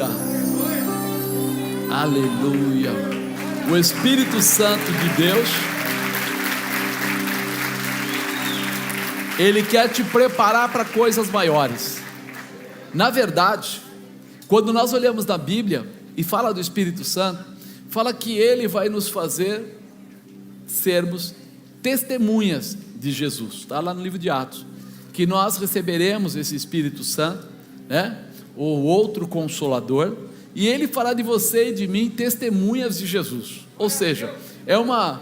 Aleluia. Aleluia. O Espírito Santo de Deus, ele quer te preparar para coisas maiores. Na verdade, quando nós olhamos na Bíblia e fala do Espírito Santo, fala que ele vai nos fazer sermos testemunhas de Jesus. Está lá no livro de Atos, que nós receberemos esse Espírito Santo, né? Ou outro Consolador, e ele fará de você e de mim testemunhas de Jesus. Ou seja, é uma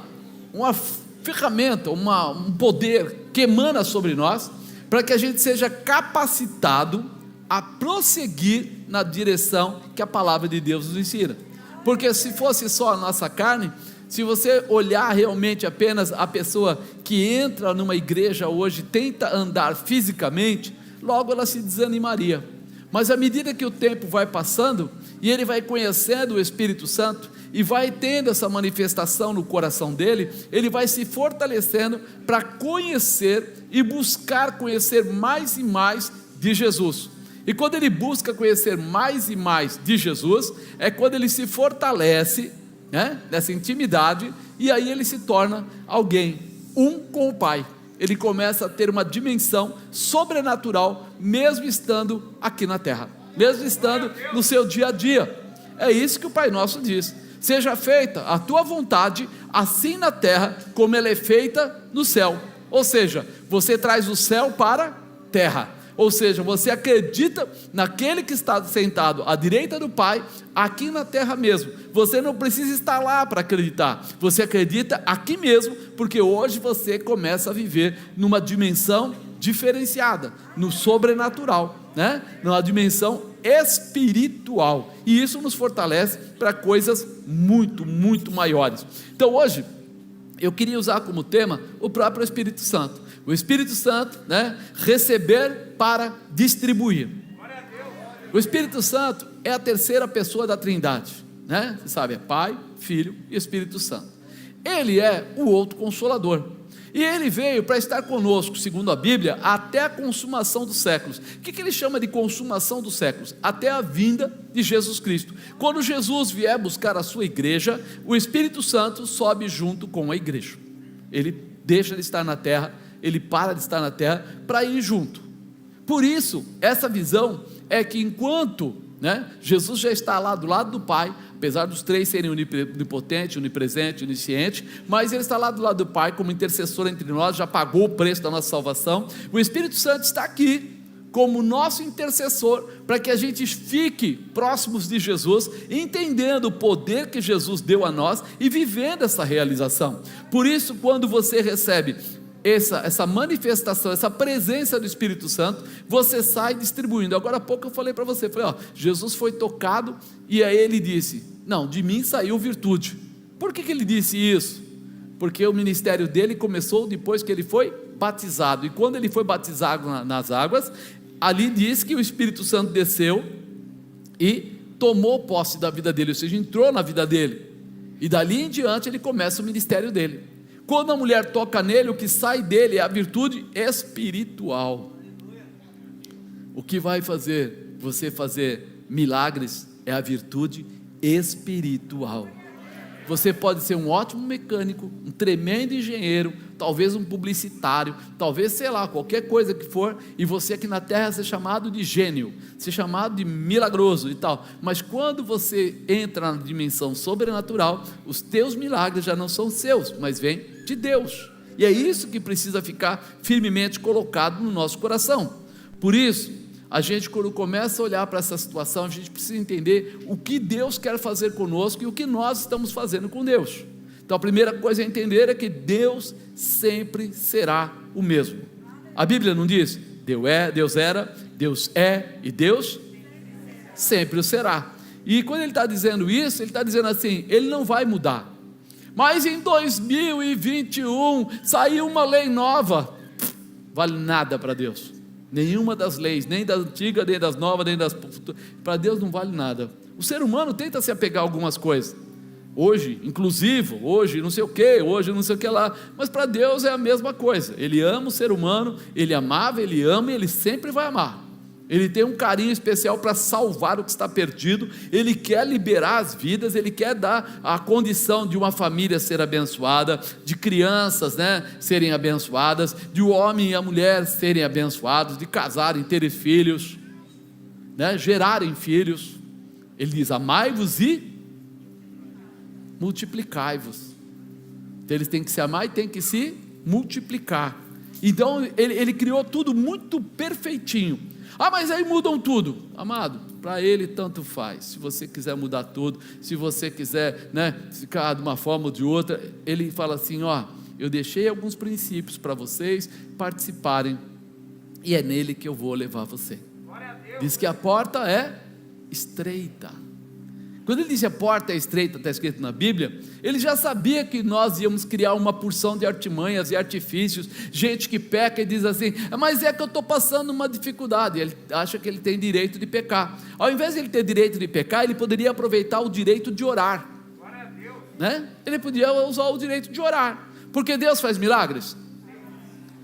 ferramenta, um poder que emana sobre nós, para que a gente seja capacitado a prosseguir na direção que a palavra de Deus nos ensina. Porque se fosse só a nossa carne, se você olhar realmente apenas a pessoa que entra numa igreja hoje, tenta andar fisicamente, logo ela se desanimaria. Mas à medida que o tempo vai passando, e ele vai conhecendo o Espírito Santo, e vai tendo essa manifestação no coração dele, ele vai se fortalecendo para conhecer e buscar conhecer mais e mais de Jesus. E quando ele busca conhecer mais e mais de Jesus, é quando ele se fortalece, né, nessa intimidade, e aí ele se torna alguém, um com o Pai. Ele começa a ter uma dimensão sobrenatural, mesmo estando aqui na terra, mesmo estando no seu dia a dia. É isso que o Pai Nosso diz: seja feita a tua vontade, assim na terra, como ela é feita no céu. Ou seja, você traz o céu para a terra. Ou seja, você acredita naquele que está sentado à direita do Pai, aqui na terra mesmo. Você não precisa estar lá para acreditar, você acredita aqui mesmo, porque hoje você começa a viver numa dimensão diferenciada, no sobrenatural, né? Numa dimensão espiritual, e isso nos fortalece para coisas muito, muito maiores. Então hoje, eu queria usar como tema o próprio Espírito Santo. O Espírito Santo, né? Receber para distribuir. O Espírito Santo é a terceira pessoa da Trindade, né? Você sabe, é Pai, Filho e Espírito Santo. Ele é o outro Consolador, e ele veio para estar conosco, segundo a Bíblia, até a consumação dos séculos. O que ele chama de consumação dos séculos? Até a vinda de Jesus Cristo. Quando Jesus vier buscar a sua igreja, o Espírito Santo sobe junto com a igreja. Ele deixa de estar na terra, ele para de estar na terra para ir junto. Por isso, essa visão é que enquanto, né, Jesus já está lá do lado do Pai, apesar dos três serem onipotente, onipresente, onisciente, mas ele está lá do lado do Pai como intercessor entre nós, já pagou o preço da nossa salvação. O Espírito Santo está aqui como nosso intercessor, para que a gente fique próximos de Jesus, entendendo o poder que Jesus deu a nós e vivendo essa realização. Por isso, quando você recebe essa manifestação, essa presença do Espírito Santo, você sai distribuindo. Agora há pouco eu falei para você, Jesus foi tocado, e aí ele disse, não, de mim saiu virtude. Por que ele disse isso? Porque o ministério dele começou depois que ele foi batizado, e quando ele foi batizado nas águas, ali diz que o Espírito Santo desceu e tomou posse da vida dele, ou seja, entrou na vida dele, e dali em diante ele começa o ministério dele. Quando a mulher toca nele, o que sai dele é a virtude espiritual. O que vai fazer você fazer milagres é a virtude espiritual. Você pode ser um ótimo mecânico, um tremendo engenheiro, talvez um publicitário, talvez, sei lá, qualquer coisa que for, e você aqui na terra ser chamado de gênio, ser chamado de milagroso e tal, mas quando você entra na dimensão sobrenatural, os teus milagres já não são seus, mas vêm de Deus, e é isso que precisa ficar firmemente colocado no nosso coração. Por isso, a gente, quando começa a olhar para essa situação, a gente precisa entender o que Deus quer fazer conosco e o que nós estamos fazendo com Deus. Então a primeira coisa a entender é que Deus sempre será o mesmo. A Bíblia não diz, Deus era, Deus é e Deus sempre o será. E quando ele está dizendo isso, ele está dizendo assim, ele não vai mudar. Mas em 2021 saiu uma lei nova, vale nada para Deus. Nenhuma das leis, nem da antiga, nem das novas, nem das futuras, para Deus não vale nada. O ser humano tenta se apegar a algumas coisas, hoje inclusivo, hoje não sei o que, hoje não sei o que lá, mas para Deus é a mesma coisa. Ele ama o ser humano, ele amava, ele ama e ele sempre vai amar. Ele tem um carinho especial para salvar o que está perdido, Ele quer liberar as vidas, Ele quer dar a condição de uma família ser abençoada, de crianças, serem abençoadas, de o homem e a mulher serem abençoados, de casarem, terem filhos, gerarem filhos. Ele diz: amai-vos e multiplicai-vos. Então eles têm que se amar e têm que se multiplicar. Então ele criou tudo muito perfeitinho. Mas aí mudam tudo. Amado, para Ele tanto faz. Se você quiser mudar tudo, se você quiser ficar de uma forma ou de outra, Ele fala assim: eu deixei alguns princípios para vocês participarem, e é nele que eu vou levar você. Diz que a porta é estreita. Quando ele diz a porta é estreita, está escrito na Bíblia, ele já sabia que nós íamos criar uma porção de artimanhas e artifícios, gente que peca e diz assim: mas é que eu estou passando uma dificuldade. Ele acha que ele tem direito de pecar. Ao invés de ele ter direito de pecar, ele poderia aproveitar o direito de orar. Ele podia usar o direito de orar, porque Deus faz milagres.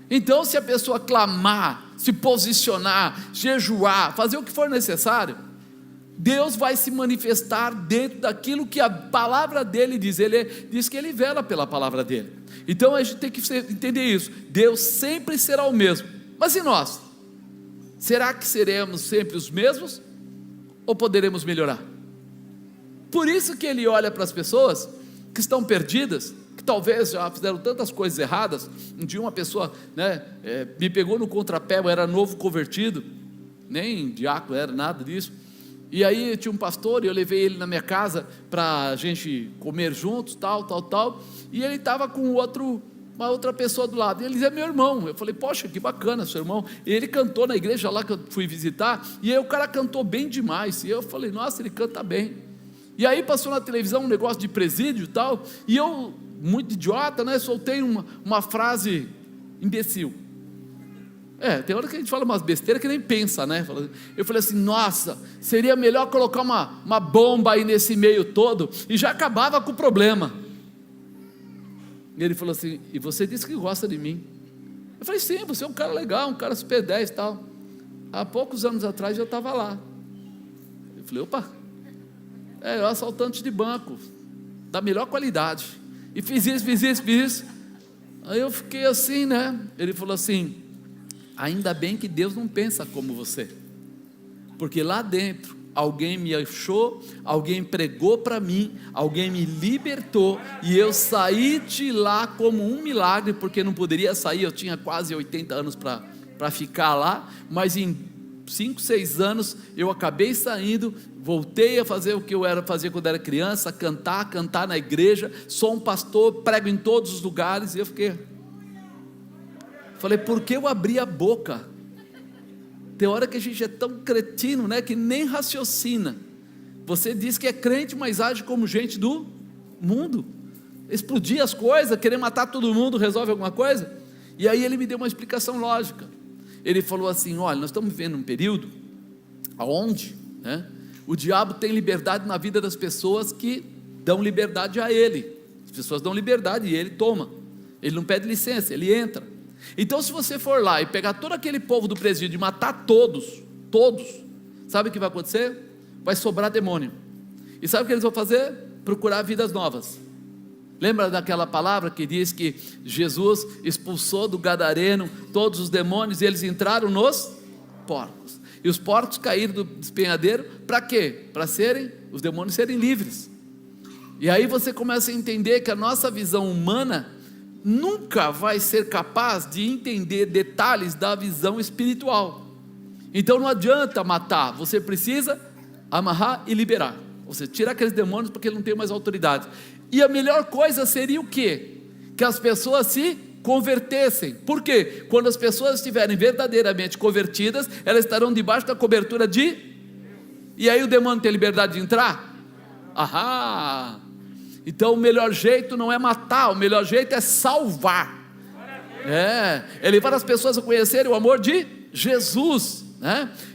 Então, se a pessoa clamar, se posicionar, jejuar, fazer o que for necessário, Deus vai se manifestar dentro daquilo que a palavra dele diz. Ele diz que ele vela pela palavra dele. Então a gente tem que entender isso. Deus sempre será o mesmo. Mas e nós? Será que seremos sempre os mesmos? Ou poderemos melhorar? Por isso que ele olha para as pessoas que estão perdidas, que talvez já fizeram tantas coisas erradas. Um dia uma pessoa me pegou no contrapé, eu era novo convertido, nem diácono era, nada disso. E aí tinha um pastor, e eu levei ele na minha casa para a gente comer juntos, tal, e ele estava com uma outra pessoa do lado, e ele dizia: meu irmão. Eu falei: poxa, que bacana seu irmão. E ele cantou na igreja lá que eu fui visitar, e aí o cara cantou bem demais, e eu falei: nossa, ele canta bem. E aí passou na televisão um negócio de presídio e tal, e eu, muito idiota, soltei uma frase imbecil. Tem hora que a gente fala umas besteiras que nem pensa, Eu falei assim: nossa, seria melhor colocar uma bomba aí nesse meio todo, e já acabava com o problema. E ele falou assim: e você disse que gosta de mim? Eu falei: sim, você é um cara legal, um cara super 10 e tal. Há poucos anos atrás eu estava lá. Eu falei: opa, eu assaltante de banco, da melhor qualidade, e fiz isso. Aí eu fiquei assim, Ele falou assim: ainda bem que Deus não pensa como você, porque lá dentro alguém me achou, alguém pregou para mim, alguém me libertou, e eu saí de lá como um milagre, porque não poderia sair, eu tinha quase 80 anos para ficar lá, mas em 5, 6 anos eu acabei saindo, voltei a fazer o que eu fazia quando era criança, cantar na igreja, sou um pastor, prego em todos os lugares. E eu falei: por que eu abri a boca? Tem hora que a gente é tão cretino, que nem raciocina. Você diz que é crente, mas age como gente do mundo, explodir as coisas, querer matar todo mundo, resolve alguma coisa? E aí ele me deu uma explicação lógica. Ele falou assim: olha, nós estamos vivendo um período onde o diabo tem liberdade na vida das pessoas que dão liberdade a ele. As pessoas dão liberdade e ele toma, ele não pede licença, ele entra. Então, se você for lá e pegar todo aquele povo do presídio e matar todos, sabe o que vai acontecer? Vai sobrar demônio. E sabe o que eles vão fazer? Procurar vidas novas. Lembra daquela palavra que diz que Jesus expulsou do gadareno todos os demônios e eles entraram nos porcos, e os porcos caíram do despenhadeiro, para quê? Para os demônios serem livres. E aí você começa a entender que a nossa visão humana nunca vai ser capaz de entender detalhes da visão espiritual. Então não adianta matar, você precisa amarrar e liberar. Você tira aqueles demônios porque ele não tem mais autoridade. E a melhor coisa seria o quê? Que as pessoas se convertessem. Por quê? Quando as pessoas estiverem verdadeiramente convertidas, elas estarão debaixo da cobertura de... E aí o demônio tem liberdade de entrar? Ahá! Então o melhor jeito não é matar, o melhor jeito é salvar. É levar as pessoas a conhecerem o amor de Jesus,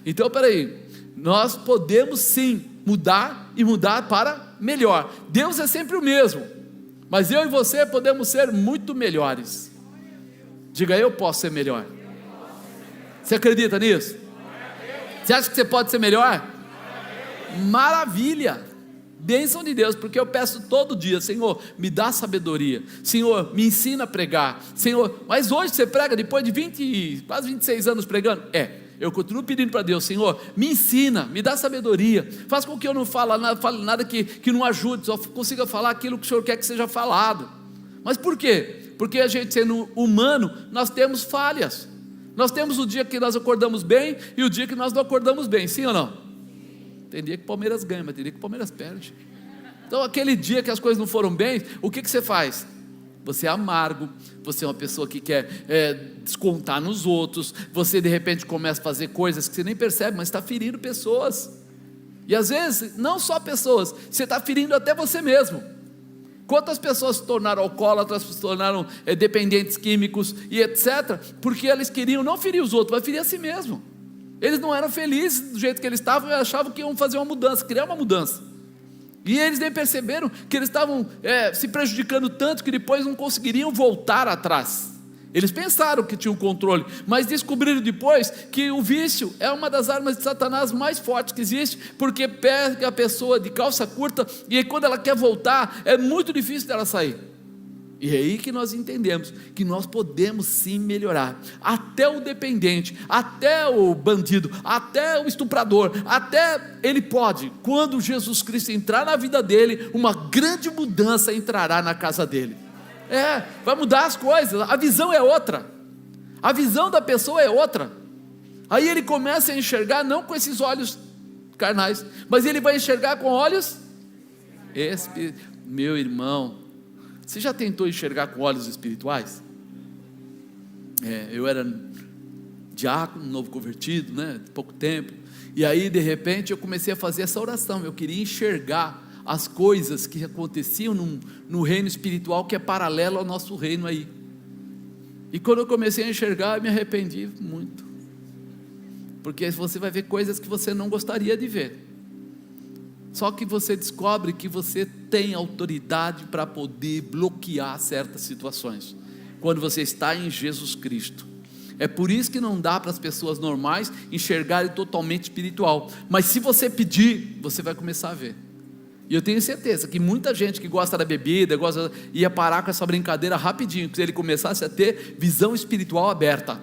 Então peraí, nós podemos sim mudar, e mudar para melhor. Deus é sempre o mesmo, mas eu e você podemos ser muito melhores. Diga: eu posso ser melhor. Você acredita nisso? Você acha que você pode ser melhor? Maravilha! Bênção de Deus, porque eu peço todo dia: Senhor, me dá sabedoria, Senhor, me ensina a pregar, Senhor. Mas hoje você prega depois de quase 26 anos pregando? Eu continuo pedindo para Deus: Senhor, me ensina, me dá sabedoria, faz com que eu não fale nada que não ajude, só consiga falar aquilo que o Senhor quer que seja falado. Mas por quê? Porque a gente, sendo humano, nós temos falhas. Nós temos o dia que nós acordamos bem e o dia que nós não acordamos bem, sim ou não? Tem dia que o Palmeiras ganha, mas tem dia que o Palmeiras perde. Então aquele dia que as coisas não foram bem, o que você faz? Você é amargo, você é uma pessoa que quer descontar nos outros, você de repente começa a fazer coisas que você nem percebe, mas está ferindo pessoas. E às vezes, não só pessoas, você está ferindo até você mesmo. Quantas pessoas se tornaram alcoólatras, se tornaram dependentes químicos e etc, porque eles queriam não ferir os outros, mas ferir a si mesmo. Eles não eram felizes do jeito que eles estavam e achavam que iam fazer uma mudança, criar uma mudança. E eles nem perceberam que eles estavam se prejudicando tanto que depois não conseguiriam voltar atrás. Eles pensaram que tinham controle, mas descobriram depois que o vício é uma das armas de Satanás mais fortes que existe, porque pega a pessoa de calça curta e aí, quando ela quer voltar, é muito difícil dela sair. E é aí que nós entendemos que nós podemos sim melhorar. Até o dependente, até o bandido, até o estuprador, até ele pode, quando Jesus Cristo entrar na vida dele, uma grande mudança entrará na casa dele. Vai mudar as coisas, a visão é outra, a visão da pessoa é outra. Aí ele começa a enxergar não com esses olhos carnais, mas ele vai enxergar com olhos espirituais. Meu irmão, você já tentou enxergar com olhos espirituais? Eu era diácono, novo convertido, pouco tempo, e aí de repente eu comecei a fazer essa oração. Eu queria enxergar as coisas que aconteciam no reino espiritual, que é paralelo ao nosso reino aí. E quando eu comecei a enxergar, eu me arrependi muito, porque você vai ver coisas que você não gostaria de ver. Só que você descobre que você tem autoridade para poder bloquear certas situações, quando você está em Jesus Cristo. É por isso que não dá para as pessoas normais enxergarem totalmente espiritual, mas se você pedir, você vai começar a ver. E eu tenho certeza que muita gente que gosta da bebida, ia parar com essa brincadeira rapidinho, se ele começasse a ter visão espiritual aberta.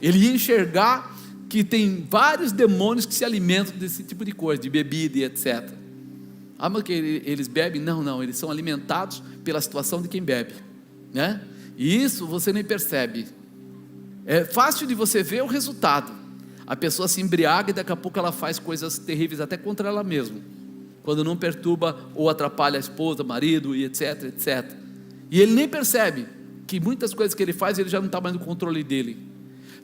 Ele ia enxergar que tem vários demônios que se alimentam desse tipo de coisa, de bebida e etc. Mas que eles bebem? Não, eles são alimentados pela situação de quem bebe, E isso você nem percebe. É fácil de você ver o resultado. A pessoa se embriaga e daqui a pouco ela faz coisas terríveis até contra ela mesma, quando não perturba ou atrapalha a esposa, marido e etc, etc. E ele nem percebe que muitas coisas que ele faz, ele já não está mais no controle dele.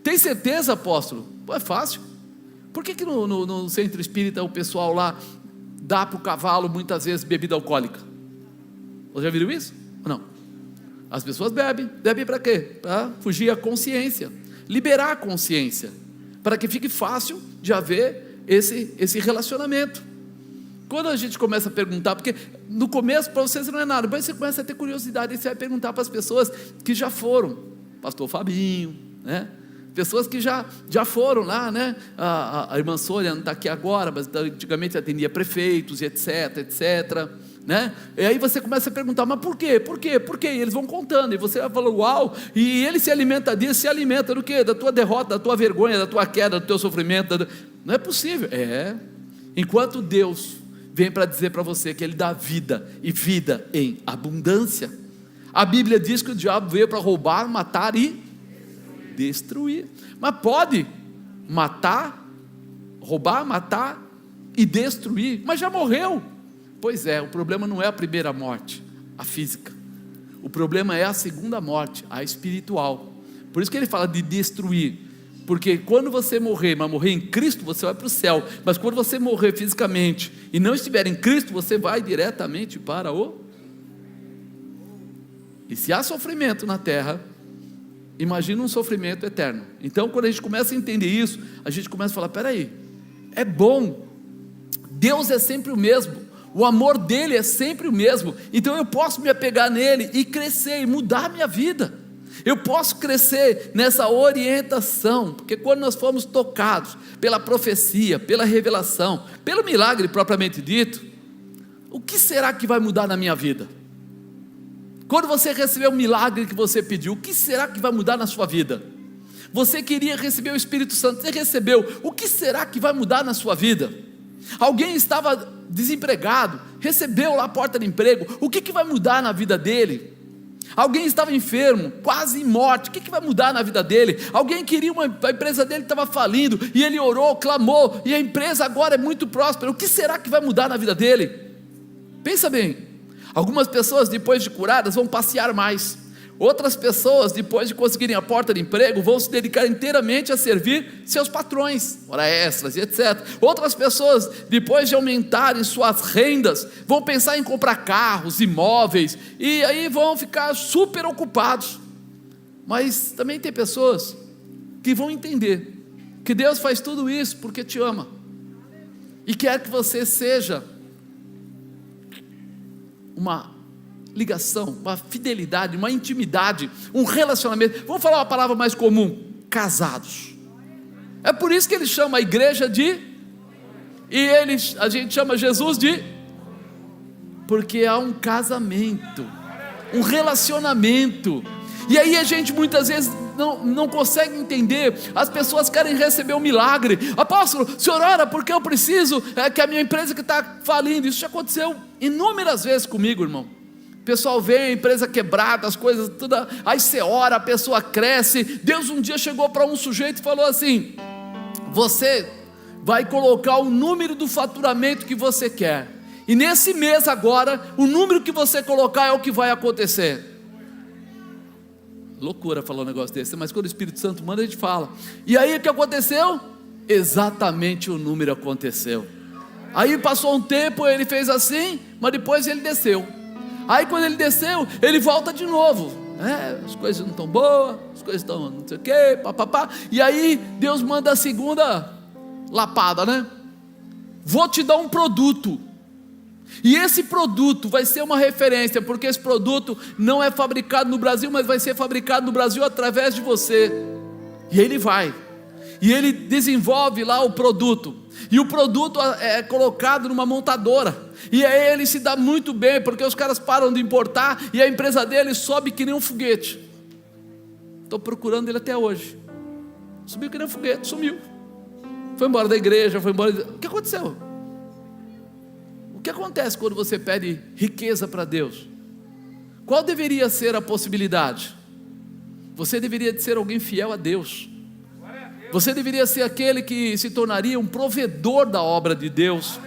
Tem certeza, apóstolo? É fácil. Por que no centro espírita o pessoal lá dá para o cavalo muitas vezes bebida alcoólica? Vocês já viram isso? Não. As pessoas bebem para quê? Para fugir à consciência, liberar a consciência, para que fique fácil de haver esse relacionamento. Quando a gente começa a perguntar, porque no começo para vocês não é nada, depois você começa a ter curiosidade, e você vai perguntar para as pessoas que já foram, pastor Fabinho, pessoas que já foram lá, a irmã Sônia não está aqui agora, mas antigamente atendia prefeitos, etc, etc, e aí você começa a perguntar, mas por quê? E eles vão contando, e você vai falando, uau, e ele se alimenta disso, se alimenta do quê? Da tua derrota, da tua vergonha, da tua queda, do teu sofrimento, não é possível, enquanto Deus vem para dizer para você que Ele dá vida, e vida em abundância. A Bíblia diz que o diabo veio para roubar, matar e destruir, mas pode roubar, matar e destruir, mas já morreu. Pois é, o problema não é a primeira morte, a física, o problema é a segunda morte, a espiritual. Por isso que ele fala de destruir, porque quando você morrer, mas morrer em Cristo, você vai para o céu, mas quando você morrer fisicamente e não estiver em Cristo, você vai diretamente para e se há sofrimento na terra, imagina um sofrimento eterno. Então quando a gente começa a entender isso, a gente começa a falar, peraí, é bom, Deus é sempre o mesmo, o amor dele é sempre o mesmo, então eu posso me apegar nele e crescer e mudar a minha vida. Eu posso crescer nessa orientação, porque quando nós fomos tocados pela profecia, pela revelação, pelo milagre propriamente dito, o que será que vai mudar na minha vida? Quando você receber o milagre que você pediu, o que será que vai mudar na sua vida? Você queria receber o Espírito Santo, você recebeu, o que será que vai mudar na sua vida? Alguém estava desempregado, recebeu lá a porta de emprego, o que vai mudar na vida dele? Alguém estava enfermo, quase em morte, o que vai mudar na vida dele? Alguém queria a empresa dele estava falindo, e ele orou, clamou, e a empresa agora é muito próspera, o que será que vai mudar na vida dele? Pensa bem, algumas pessoas depois de curadas vão passear mais, outras pessoas depois de conseguirem a porta de emprego vão se dedicar inteiramente a servir seus patrões, hora extras e etc. Outras pessoas depois de aumentarem suas rendas vão pensar em comprar carros, imóveis, e aí vão ficar super ocupados. Mas também tem pessoas que vão entender que Deus faz tudo isso porque te ama e quer que você seja uma ligação, uma fidelidade, uma intimidade, um relacionamento. Vamos falar uma palavra mais comum: casados. É por isso que ele chama a igreja de, e a gente chama Jesus de, porque há um casamento, um relacionamento. E aí a gente muitas vezes não consegue entender. As pessoas querem receber um milagre. Apóstolo, o senhor ora porque eu preciso que a minha empresa que está falindo. Isso já aconteceu inúmeras vezes comigo, irmão. O pessoal vê a empresa quebrada, as coisas tudo, aí você ora, a pessoa cresce. Deus um dia chegou para um sujeito e falou assim: você vai colocar o número do faturamento que você quer, e nesse mês agora, o número que você colocar é o que vai acontecer. Loucura falar um negócio desse, mas quando o Espírito Santo manda, a gente fala. E aí o que aconteceu? Exatamente o número aconteceu. Aí passou um tempo, ele fez assim, mas depois ele desceu. Aí quando ele desceu, ele volta de novo. As coisas não estão boas, as coisas estão não sei o que, papapá. E aí Deus manda a segunda lapada, né? Vou te dar um produto, e esse produto vai ser uma referência, porque esse produto não é fabricado no Brasil, mas vai ser fabricado no Brasil através de você. E ele vai, e ele desenvolve lá o produto, e o produto é colocado numa montadora, e aí ele se dá muito bem, porque os caras param de importar, e a empresa dele sobe que nem um foguete. Estou procurando ele até hoje. Subiu que nem um foguete, sumiu. Foi embora da igreja, foi embora. O que aconteceu? O que acontece quando você pede riqueza para Deus? Qual deveria ser a possibilidade? Você deveria ser alguém fiel a Deus. Você deveria ser aquele que se tornaria um provedor da obra de Deus.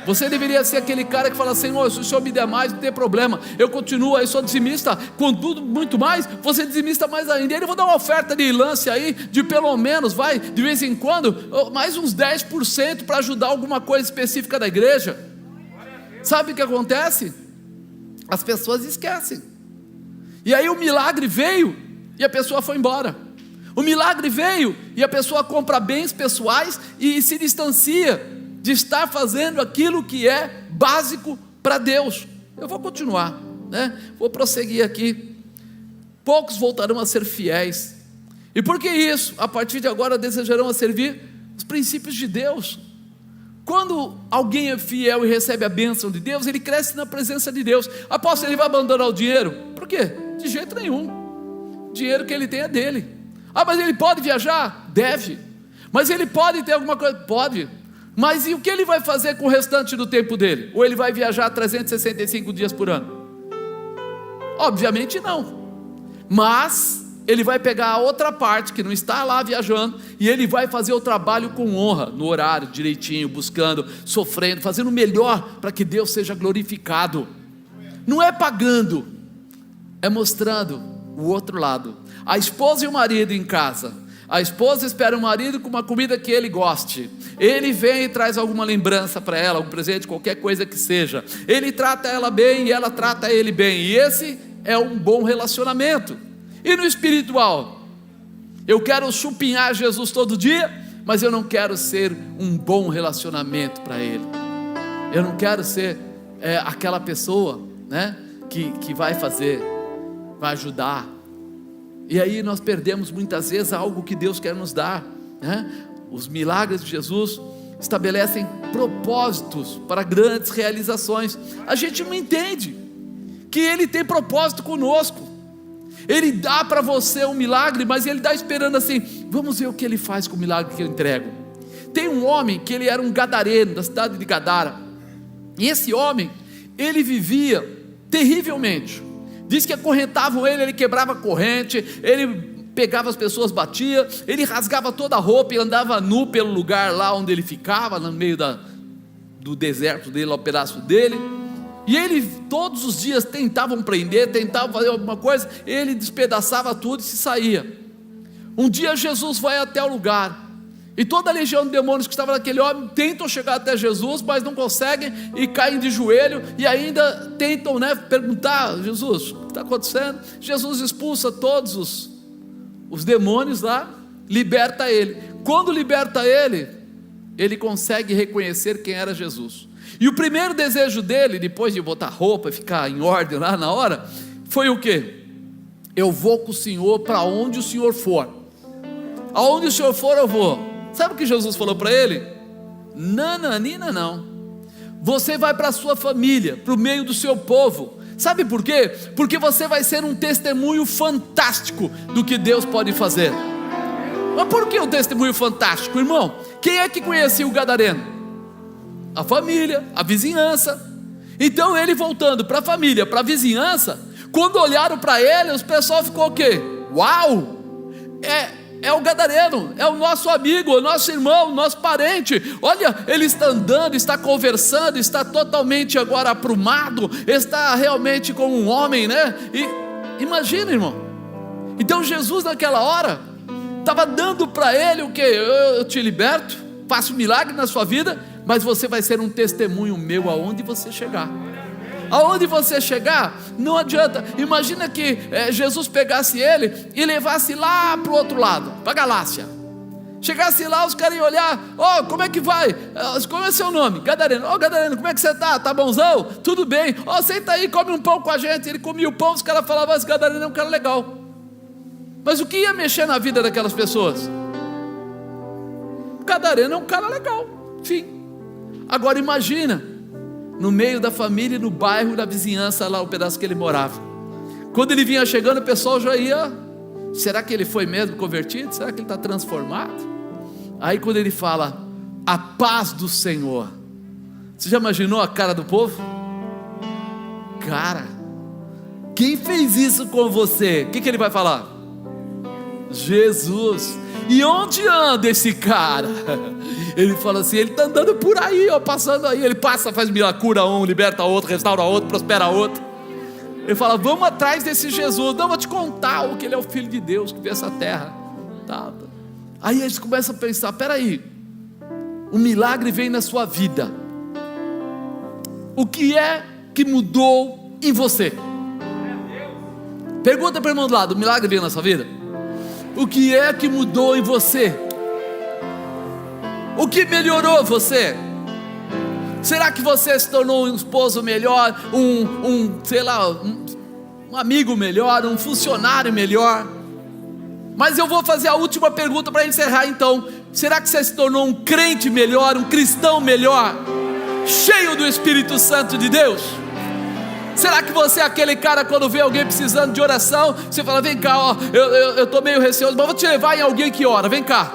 Você deveria ser aquele cara que fala: Senhor, se o Senhor me der mais, não tem problema, eu continuo, eu sou dizimista, contudo muito mais, você dizimista mais ainda. Ele vou dar uma oferta de lance aí, de pelo menos, vai, de vez em quando, mais uns 10% para ajudar alguma coisa específica da igreja. Sabe o que acontece? As pessoas esquecem. E aí o milagre veio e a pessoa foi embora. O milagre veio e a pessoa compra bens pessoais e se distancia de estar fazendo aquilo que é básico para Deus. Eu vou continuar, né? Vou prosseguir aqui. Poucos voltarão a ser fiéis. E por que isso? A partir de agora desejarão a servir os princípios de Deus. Quando alguém é fiel e recebe a bênção de Deus, ele cresce na presença de Deus. Apóstolo, ele vai abandonar o dinheiro? Por quê? De jeito nenhum. O dinheiro que ele tem é dele. Mas ele pode viajar? Deve. Mas ele pode ter alguma coisa? Pode. Mas e o que ele vai fazer com o restante do tempo dele? Ou ele vai viajar 365 dias por ano? Obviamente não. Mas ele vai pegar a outra parte que não está lá viajando, e ele vai fazer o trabalho com honra, no horário, direitinho, buscando, sofrendo, fazendo o melhor para que Deus seja glorificado. Não é pagando, é mostrando o outro lado. A esposa e o marido em casa. A esposa espera o marido com uma comida que ele goste. Ele vem e traz alguma lembrança para ela, algum presente, qualquer coisa que seja. Ele trata ela bem e ela trata ele bem. E esse é um bom relacionamento. E no espiritual? Eu quero chupinhar Jesus todo dia, mas eu não quero ser um bom relacionamento para Ele. Eu não quero ser aquela pessoa, né, que vai fazer, vai ajudar. E aí nós perdemos muitas vezes algo que Deus quer nos dar, né? Os milagres de Jesus estabelecem propósitos para grandes realizações. A gente não entende que Ele tem propósito conosco. Ele dá para você um milagre, mas Ele dá esperando assim: vamos ver o que Ele faz com o milagre que eu entrego. Tem um homem que ele era um gadareno, da cidade de Gadara, e esse homem, ele vivia terrivelmente. Diz que acorrentavam ele, ele quebrava a corrente, ele pegava as pessoas, batia, ele rasgava toda a roupa e andava nu pelo lugar lá onde ele ficava, no meio do deserto dele, lá o pedaço dele. E ele todos os dias tentavam prender, tentavam fazer alguma coisa, ele despedaçava tudo e se saía. Um dia Jesus vai até o lugar, e toda a legião de demônios que estava naquele homem tentam chegar até Jesus, mas não conseguem, e caem de joelho, e ainda tentam, perguntar: Jesus, o que está acontecendo? Jesus expulsa todos os demônios lá, liberta ele. Quando liberta ele, ele consegue reconhecer quem era Jesus. E o primeiro desejo dele, depois de botar roupa e ficar em ordem lá na hora, foi o quê? Eu vou com o Senhor para onde o Senhor for. Aonde o Senhor for eu vou. Sabe o que Jesus falou para ele? Nananina não. Você vai para a sua família, para o meio do seu povo. Sabe por quê? Porque você vai ser um testemunho fantástico do que Deus pode fazer. Mas por que um testemunho fantástico, irmão? Quem é que conhecia o gadareno? A família, a vizinhança. Então ele voltando para a família, para a vizinhança, quando olharam para ele, os pessoal ficou o quê? Uau! É o gadareno, é o nosso amigo, o nosso irmão, o nosso parente. Olha, ele está andando, está conversando, está totalmente agora aprumado, está realmente como um homem, né? E imagina, irmão. Então Jesus naquela hora estava dando para ele o que? Eu te liberto, faço um milagre na sua vida, mas você vai ser um testemunho meu aonde você chegar. Aonde você chegar, não adianta. Imagina que Jesus pegasse ele e levasse lá para o outro lado, para a Galácia. Chegasse lá, os caras iam olhar: como é que vai? Como é seu nome? Gadareno. Gadareno, como é que você está? Tá bonzão? Tudo bem? Senta aí, come um pão com a gente. Ele comia o pão, os caras falavam: esse Gadareno é um cara legal. Mas o que ia mexer na vida daquelas pessoas? O Gadareno é um cara legal, enfim. Agora imagina, no meio da família, no bairro, na vizinhança, lá o pedaço que ele morava. Quando ele vinha chegando, o pessoal já ia: será que ele foi mesmo convertido? Será que ele está transformado? Aí quando ele fala: a paz do Senhor, você já imaginou a cara do povo? Cara, quem fez isso com você? O que ele vai falar? Jesus. E onde anda esse cara? Ele fala assim: ele está andando por aí, passando aí. Ele passa, faz milagre, cura um, liberta outro, restaura outro, prospera outro. Ele fala: vamos atrás desse Jesus. Não, vou te contar o que ele é o Filho de Deus que veio essa terra. Tá. Aí eles começam a pensar: peraí, o milagre vem na sua vida. O que é que mudou em você? Pergunta para o irmão do lado: o milagre veio na sua vida? O que é que mudou em você? O que melhorou você? Será que você se tornou um esposo melhor, um amigo melhor, um funcionário melhor? Mas eu vou fazer a última pergunta para encerrar então. Será que você se tornou um crente melhor, um cristão melhor, cheio do Espírito Santo de Deus? Será que você é aquele cara, quando vê alguém precisando de oração, você fala: vem cá, eu estou meio receoso, mas vou te levar em alguém que ora, vem cá.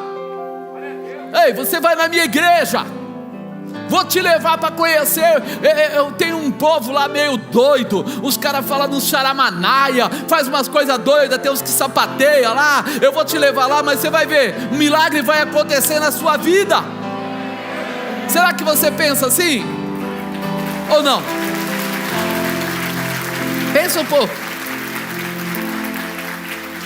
Ei, você vai na minha igreja, vou te levar para conhecer. Eu tenho um povo lá meio doido, os caras falam no charamanaia, faz umas coisas doidas, tem uns que sapateiam lá. Eu vou te levar lá, mas você vai ver, um milagre vai acontecer na sua vida. Será que você pensa assim? Ou não? Pensa um pouco.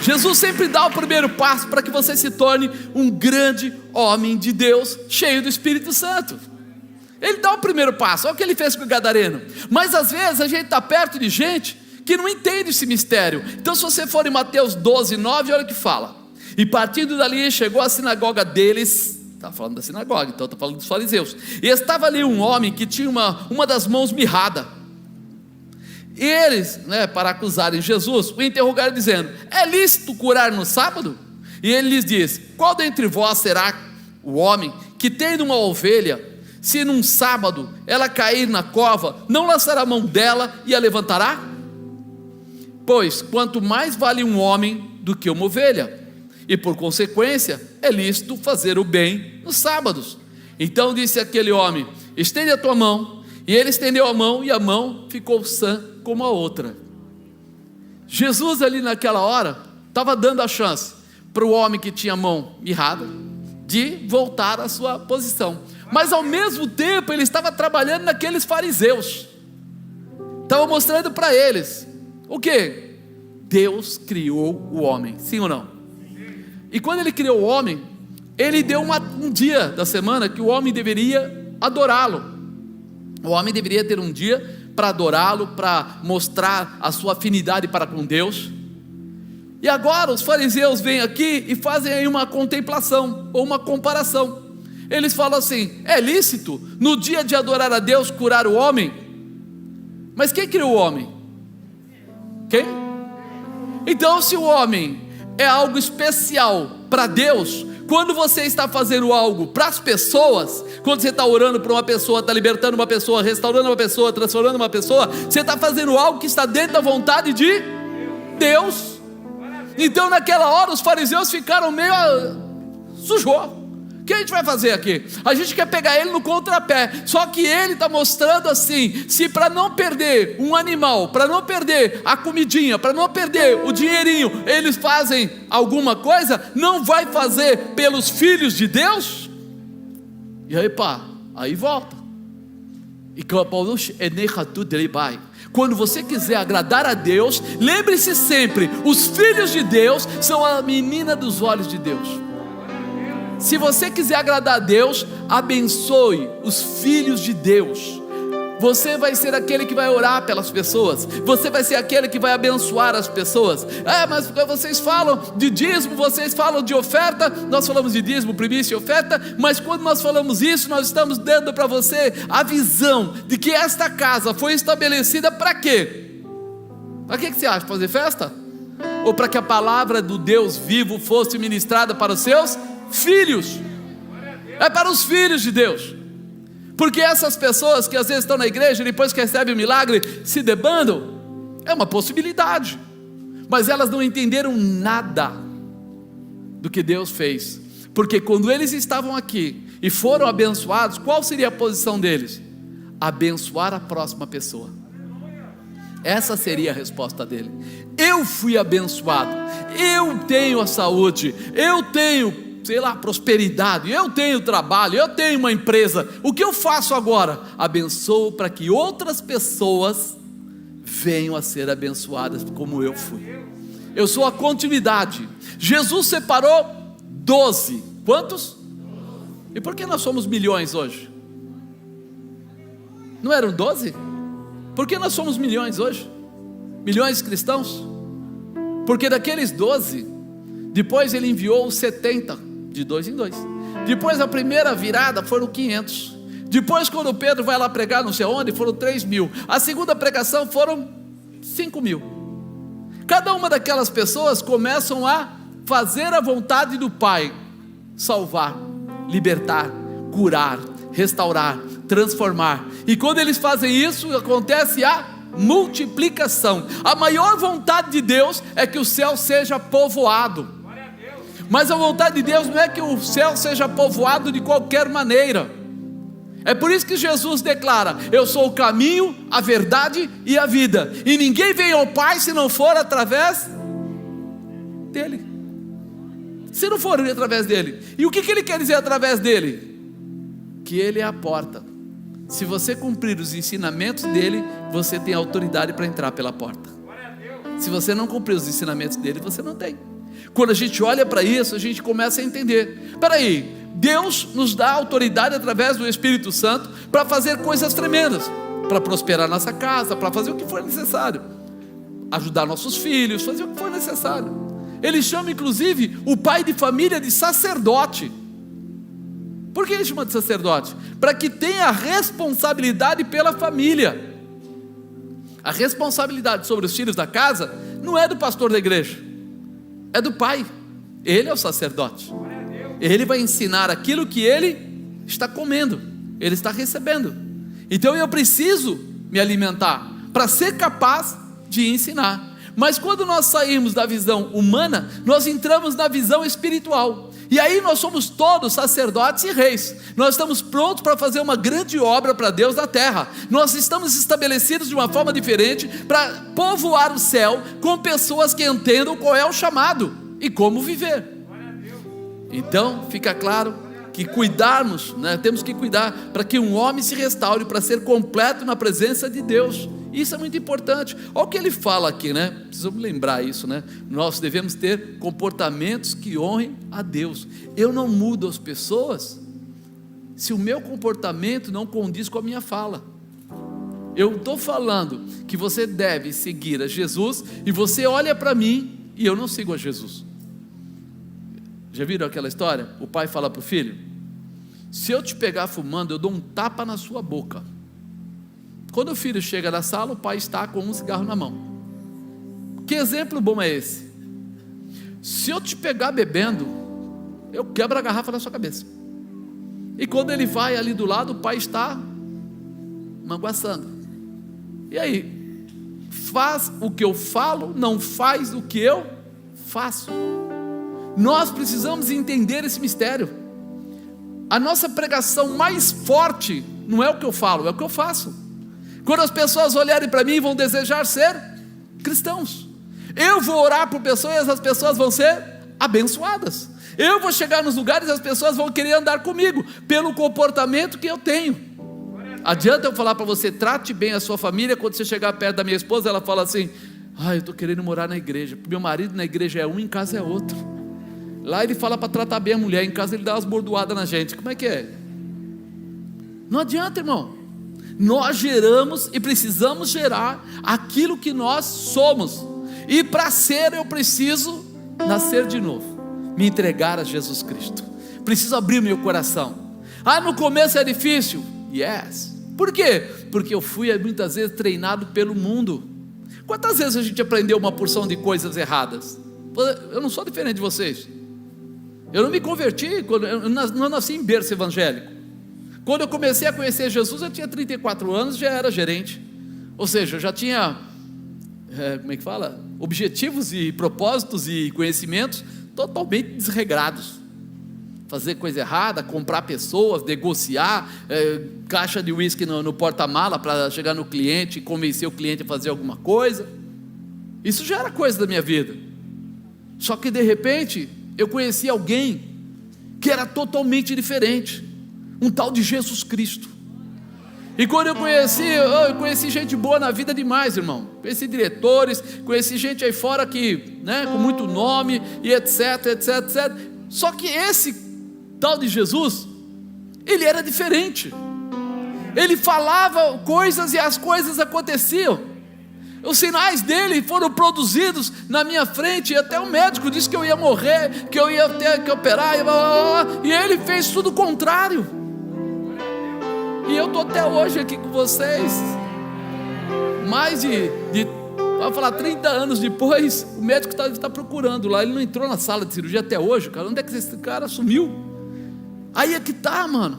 Jesus sempre dá o primeiro passo para que você se torne um grande homem de Deus, cheio do Espírito Santo. Ele dá o primeiro passo. Olha o que ele fez com o gadareno. Mas às vezes a gente está perto de gente que não entende esse mistério. Então se você for em Mateus 12, 9, olha o que fala: e partindo dali chegou à sinagoga deles. Está falando da sinagoga, então está falando dos fariseus. E estava ali um homem que tinha uma das mãos mirrada. E eles, para acusarem Jesus, o interrogaram dizendo: é lícito curar no sábado? E ele lhes diz: qual dentre vós será o homem que tendo uma ovelha, se num sábado ela cair na cova, não lançará a mão dela e a levantará? Pois quanto mais vale um homem do que uma ovelha, e por consequência é lícito fazer o bem nos sábados. Então disse aquele homem: estende a tua mão. E ele estendeu a mão, e a mão ficou sã como a outra. Jesus ali naquela hora estava dando a chance para o homem que tinha a mão mirrada de voltar à sua posição, mas ao mesmo tempo ele estava trabalhando naqueles fariseus, estava mostrando para eles o que? Deus criou o homem, sim ou não? E quando ele criou o homem, ele deu um dia da semana que o homem deveria adorá-lo. O homem deveria ter um dia para adorá-lo, para mostrar a sua afinidade para com Deus. E agora os fariseus vêm aqui e fazem aí uma contemplação, ou uma comparação. Eles falam assim: é lícito no dia de adorar a Deus curar o homem? Mas quem criou o homem? Quem? Então, se o homem é algo especial para Deus, quando você está fazendo algo para as pessoas, quando você está orando para uma pessoa, está libertando uma pessoa, restaurando uma pessoa, transformando uma pessoa, você está fazendo algo que está dentro da vontade de Deus. Então naquela hora os fariseus ficaram meio sujou. O que a gente vai fazer aqui? A gente quer pegar ele no contrapé. Só que ele está mostrando assim: se para não perder um animal, para não perder a comidinha, para não perder o dinheirinho, eles fazem alguma coisa, não vai fazer pelos filhos de Deus? E aí aí volta. E quando você quiser agradar a Deus, lembre-se sempre: os filhos de Deus são a menina dos olhos de Deus. Se você quiser agradar a Deus, abençoe os filhos de Deus. Você vai ser aquele que vai orar pelas pessoas, você vai ser aquele que vai abençoar as pessoas. Mas vocês falam de dízimo, vocês falam de oferta. Nós falamos de dízimo, primícia e oferta, mas quando nós falamos isso, nós estamos dando para você a visão de que esta casa foi estabelecida para quê? Para que você acha? Fazer festa? Ou para que a palavra do Deus vivo fosse ministrada para os seus filhos? É para os filhos de Deus. Porque essas pessoas que às vezes estão na igreja e depois que recebem o milagre se debandam, é uma possibilidade, mas elas não entenderam nada do que Deus fez. Porque quando eles estavam aqui e foram abençoados, qual seria a posição deles? Abençoar a próxima pessoa. Essa seria a resposta dele. Eu fui abençoado, eu tenho a saúde, eu tenho prosperidade, eu tenho trabalho, eu tenho uma empresa. O que eu faço agora? Abençoo para que outras pessoas venham a ser abençoadas como eu fui. Eu sou a continuidade. Jesus separou 12. Quantos? E por que nós somos milhões hoje? Não eram 12? Por que nós somos milhões hoje? Milhões de cristãos? Porque daqueles 12, depois ele enviou os 70, de 2 em 2. Depois a primeira virada foram 500. Depois quando Pedro vai lá pregar não sei onde, foram 3.000. A segunda pregação foram 5.000. Cada uma daquelas pessoas começam a fazer a vontade do Pai: salvar, libertar, curar, restaurar, transformar. E quando eles fazem isso, acontece a multiplicação. A maior vontade de Deus é que o céu seja povoado. Mas a vontade de Deus não é que o céu seja povoado de qualquer maneira. É por isso que Jesus declara: eu sou o caminho, a verdade e a vida, e ninguém vem ao Pai se não for através dele. Se não for através dele. E o que ele quer dizer através dele? Que ele é a porta. Se você cumprir os ensinamentos dele, você tem autoridade para entrar pela porta. Se você não cumprir os ensinamentos dele, você não tem. Quando a gente olha para isso, a gente começa a entender: peraí, Deus nos dá autoridade através do Espírito Santo para fazer coisas tremendas, para prosperar nossa casa, para fazer o que for necessário, ajudar nossos filhos, fazer o que for necessário. Ele chama inclusive o pai de família de sacerdote. Por que ele chama de sacerdote? Para que tenha responsabilidade pela família. A responsabilidade sobre os filhos da casa não é do pastor da igreja, é do pai. Ele é o sacerdote. Ele vai ensinar aquilo que ele está comendo, ele está recebendo. Então eu preciso me alimentar para ser capaz de ensinar. Mas quando nós saímos da visão humana, nós entramos na visão espiritual. E aí nós somos todos sacerdotes e reis. Nós estamos prontos para fazer uma grande obra para Deus na terra. Nós estamos estabelecidos de uma forma diferente para povoar o céu com pessoas que entendam qual é o chamado e como viver. Então fica claro que cuidarmos, temos que cuidar para que um homem se restaure, para ser completo na presença de Deus. Isso é muito importante. Olha o que ele fala aqui, precisamos lembrar isso, nós devemos ter comportamentos que honrem a Deus. Eu não mudo as pessoas se o meu comportamento não condiz com a minha fala. Eu estou falando que você deve seguir a Jesus, e você olha para mim e eu não sigo a Jesus. Já viram aquela história? O pai fala para o filho: se eu te pegar fumando, eu dou um tapa na sua boca. Quando o filho chega na sala, o pai está com um cigarro na mão. Que exemplo bom é esse? Se eu te pegar bebendo, eu quebro a garrafa na sua cabeça. E quando ele vai ali do lado, o pai está manguaçando. E aí? Faz o que eu falo, não faz o que eu faço. Nós precisamos entender esse mistério. A nossa pregação mais forte não é o que eu falo, é o que eu faço. Quando as pessoas olharem para mim, vão desejar ser cristãos. Eu vou orar por pessoas e as pessoas vão ser abençoadas. Eu vou chegar nos lugares e as pessoas vão querer andar comigo, pelo comportamento que eu tenho. Adianta eu falar para você: trate bem a sua família. Quando você chegar perto da minha esposa, ela fala assim: eu estou querendo morar na igreja. Meu marido na igreja é um, em casa é outro. Lá ele fala para tratar bem a mulher, em casa ele dá umas bordoadas na gente. Como é que é? Não adianta, irmão. Nós geramos e precisamos gerar aquilo que nós somos. E para ser, eu preciso nascer de novo, me entregar a Jesus Cristo. Preciso abrir meu coração. No começo é difícil. Yes. Por quê? Porque eu fui muitas vezes treinado pelo mundo. Quantas vezes a gente aprendeu uma porção de coisas erradas? Eu não sou diferente de vocês. Eu não me converti, eu não nasci em berço evangélico. Quando eu comecei a conhecer Jesus, eu tinha 34 anos, já era gerente. Ou seja, eu já tinha, objetivos e propósitos e conhecimentos totalmente desregrados. Fazer coisa errada, comprar pessoas, negociar, caixa de uísque no porta-mala para chegar no cliente e convencer o cliente a fazer alguma coisa. Isso já era coisa da minha vida. Só que de repente, eu conheci alguém que era totalmente diferente. Um tal de Jesus Cristo. E quando eu conheci gente boa na vida demais, irmão. Conheci diretores, conheci gente aí fora que, com muito nome e etc, etc, etc. Só que esse tal de Jesus, ele era diferente. Ele falava coisas e as coisas aconteciam. Os sinais dele foram produzidos na minha frente, e até o médico disse que eu ia morrer, que eu ia ter que operar, e ele fez tudo o contrário. E eu estou até hoje aqui com vocês. Mais vamos falar, 30 anos depois, o médico está procurando lá. Ele não entrou na sala de cirurgia até hoje, cara. Onde é que esse cara sumiu? Aí é que está, mano.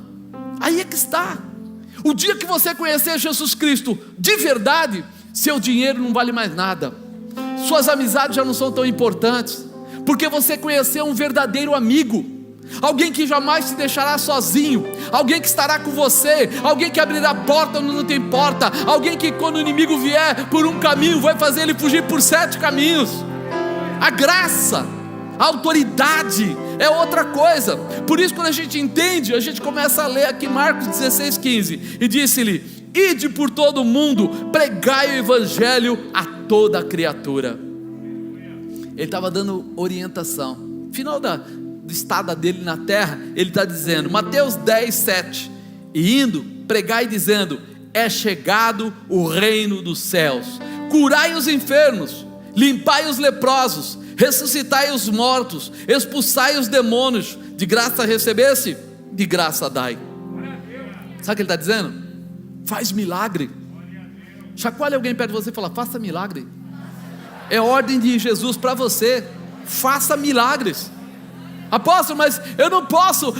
Aí é que está. O dia que você conhecer Jesus Cristo de verdade, seu dinheiro não vale mais nada. Suas amizades já não são tão importantes, porque você conheceu um verdadeiro amigo. Alguém que jamais te deixará sozinho, alguém que estará com você, alguém que abrirá porta onde não tem porta, alguém que quando o inimigo vier por um caminho, vai fazer ele fugir por 7 caminhos. A graça, a autoridade é outra coisa. Por isso, quando a gente entende, a gente começa a ler aqui Marcos 16:15, e disse-lhe: ide por todo o mundo, pregai o evangelho a toda a criatura. Ele estava dando orientação. Final da estada dele na terra, ele está dizendo, Mateus 10:7, e indo, pregai dizendo: é chegado o reino dos céus, curai os enfermos, limpai os leprosos, ressuscitai os mortos, expulsai os demônios, de graça recebesse, de graça dai. Sabe o que ele está dizendo? Faz milagre. Chacoalhe alguém perto de você e fala: faça milagre. É ordem de Jesus para você: faça milagres. Apóstolo, mas eu não posso.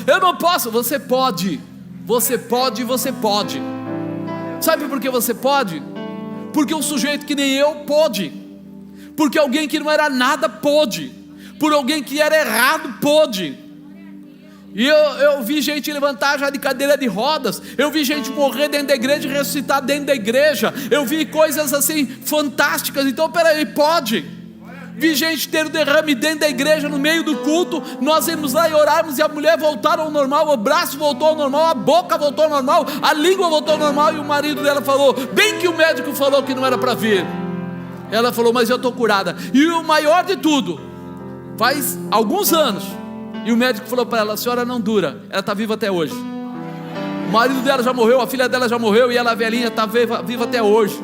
Você pode. Sabe por que você pode? Porque um sujeito que nem eu pôde, porque alguém que não era nada pôde, por alguém que era errado pôde. E eu vi gente levantar já de cadeira de rodas, eu vi gente morrer dentro da igreja e ressuscitar dentro da igreja, eu vi coisas assim fantásticas. Então peraí, pode. Vi gente ter derrame dentro da igreja, no meio do culto, nós íamos lá e orarmos, e a mulher voltou ao normal, o braço voltou ao normal, a boca voltou ao normal, a língua voltou ao normal, e o marido dela falou, bem que o médico falou que não era para vir. Ela falou: mas eu estou curada. E o maior de tudo, faz alguns anos, e o médico falou para ela: a senhora não dura, ela está viva até hoje. O marido dela já morreu, a filha dela já morreu, e ela velhinha está viva até hoje.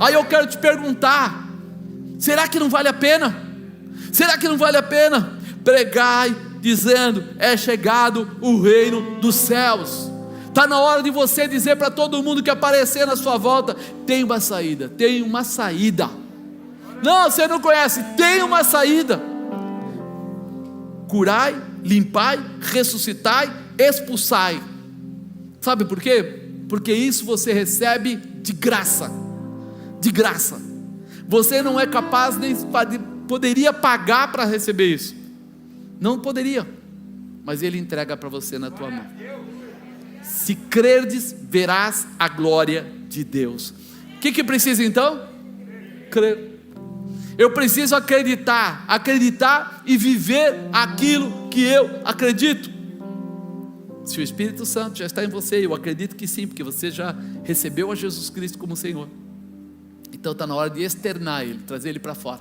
Aí eu quero te perguntar: será que não vale a pena? Será que não vale a pena? Pregai dizendo: é chegado o reino dos céus. Está na hora de você dizer para todo mundo que aparecer na sua volta: tem uma saída, tem uma saída. Não, você não conhece, tem uma saída. Curai, limpai, ressuscitai, expulsai. Sabe por quê? Porque isso você recebe de graça. De graça. Você não é capaz, nem poderia pagar para receber isso. Não poderia. Mas Ele entrega para você na tua mão. Se crerdes, verás a glória de Deus. O que precisa então? Crer. Eu preciso acreditar e viver aquilo que eu acredito. Se o Espírito Santo já está em você, eu acredito que sim, porque você já recebeu a Jesus Cristo como Senhor. Então está na hora de externar Ele, trazer Ele para fora,